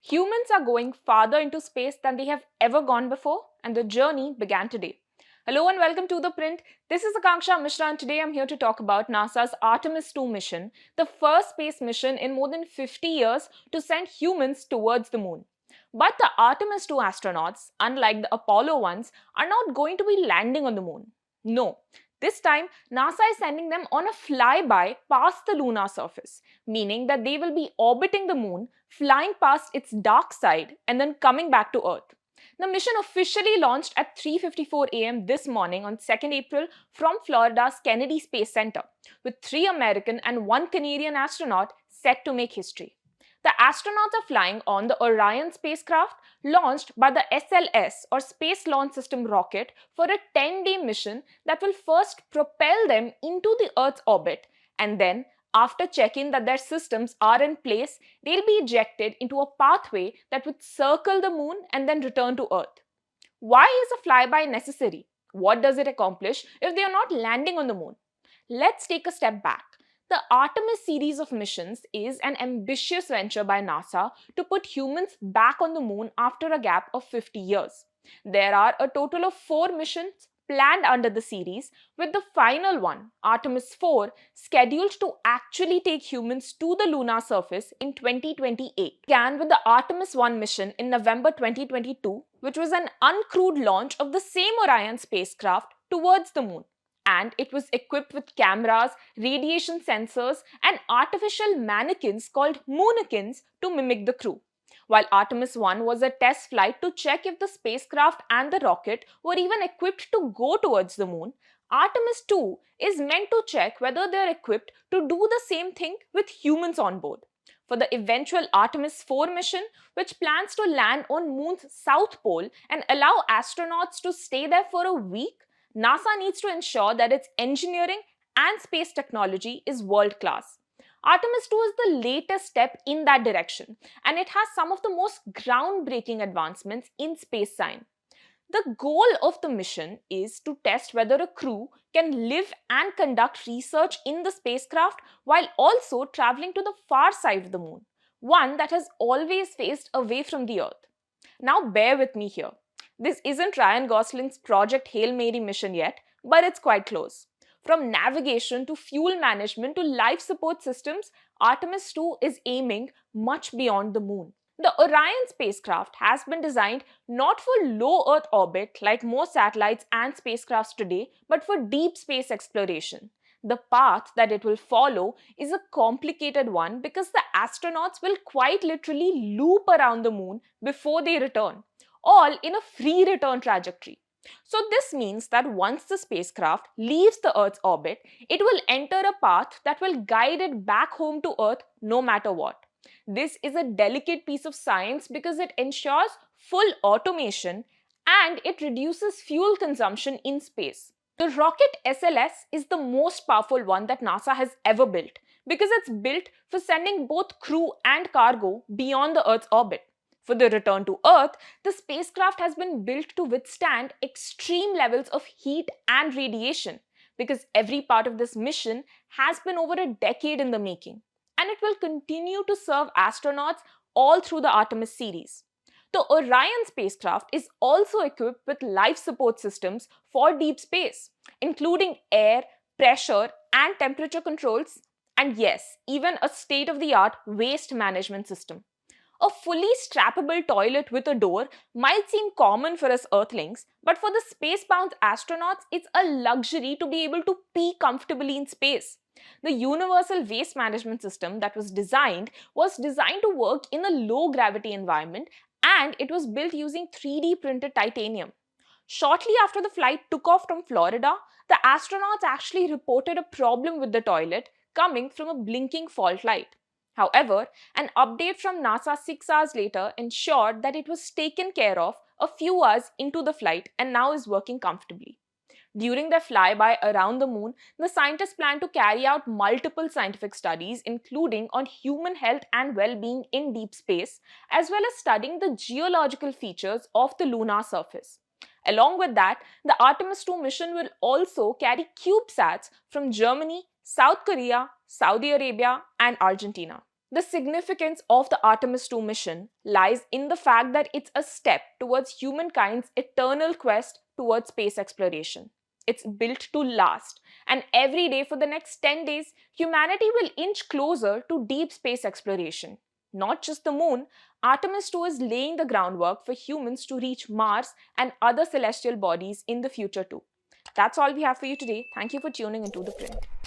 Humans are going farther into space than they have ever gone before, and the journey began today. Hello and welcome to ThePrint. This is Akanksha Mishra, and today I'm here to talk about NASA's Artemis II mission, the first space mission in more than 50 years to send humans towards the moon. But the Artemis II astronauts, unlike the Apollo ones, are not going to be landing on the moon. No. This time, NASA is sending them on a flyby past the lunar surface, meaning that they will be orbiting the moon, flying past its dark side, and then coming back to Earth. The mission officially launched at 3:54 a.m. this morning on 2nd April from Florida's Kennedy Space Center, with 3 American and 1 Canadian astronaut set to make history. The astronauts are flying on the Orion spacecraft launched by the SLS or Space Launch System rocket for a 10-day mission that will first propel them into the Earth's orbit, and then, after checking that their systems are in place, they'll be ejected into a pathway that would circle the moon and then return to Earth. Why is a flyby necessary? What does it accomplish if they are not landing on the moon? Let's take a step back. The Artemis series of missions is an ambitious venture by NASA to put humans back on the moon after a gap of 50 years. There are a total of 4 missions planned under the series, with the final one, Artemis IV, scheduled to actually take humans to the lunar surface in 2028. It began with the Artemis I mission in November 2022, which was an uncrewed launch of the same Orion spacecraft towards the moon. And it was equipped with cameras, radiation sensors, and artificial mannequins called moonakins to mimic the crew. While Artemis I was a test flight to check if the spacecraft and the rocket were even equipped to go towards the moon, Artemis II is meant to check whether they are equipped to do the same thing with humans on board. For the eventual Artemis IV mission, which plans to land on Moon's south pole and allow astronauts to stay there for a week, NASA needs to ensure that its engineering and space technology is world-class. Artemis II is the latest step in that direction, and it has some of the most groundbreaking advancements in space science. The goal of the mission is to test whether a crew can live and conduct research in the spacecraft while also traveling to the far side of the moon, one that has always faced away from the Earth. Now bear with me here. This isn't Ryan Gosling's Project Hail Mary mission yet, but it's quite close. From navigation to fuel management to life support systems, Artemis II is aiming much beyond the moon. The Orion spacecraft has been designed not for low Earth orbit like most satellites and spacecrafts today, but for deep space exploration. The path that it will follow is a complicated one because the astronauts will quite literally loop around the moon before they return, all in a free return trajectory. So this means that once the spacecraft leaves the Earth's orbit, it will enter a path that will guide it back home to Earth no matter what. This is a delicate piece of science because it ensures full automation and it reduces fuel consumption in space. The rocket SLS is the most powerful one that NASA has ever built because it's built for sending both crew and cargo beyond the Earth's orbit. For the return to Earth, the spacecraft has been built to withstand extreme levels of heat and radiation because every part of this mission has been over a decade in the making, and it will continue to serve astronauts all through the Artemis series. The Orion spacecraft is also equipped with life support systems for deep space, including air, pressure, and temperature controls, and yes, even a state-of-the-art waste management system. A fully strappable toilet with a door might seem common for us Earthlings, but for the space-bound astronauts, it's a luxury to be able to pee comfortably in space. The universal waste management system that was designed to work in a low-gravity environment, and it was built using 3D printed titanium. Shortly after the flight took off from Florida, the astronauts actually reported a problem with the toilet coming from a blinking fault light. However, an update from NASA 6 hours later ensured that it was taken care of a few hours into the flight and now is working comfortably. During their flyby around the moon, the scientists plan to carry out multiple scientific studies, including on human health and well-being in deep space, as well as studying the geological features of the lunar surface. Along with that, the Artemis II mission will also carry CubeSats from Germany, South Korea, Saudi Arabia, and Argentina. The significance of the Artemis II mission lies in the fact that it's a step towards humankind's eternal quest towards space exploration. It's built to last, and every day for the next 10 days, humanity will inch closer to deep space exploration. Not just the moon, Artemis II is laying the groundwork for humans to reach Mars and other celestial bodies in the future too. That's all we have for you today. Thank you for tuning into The Print.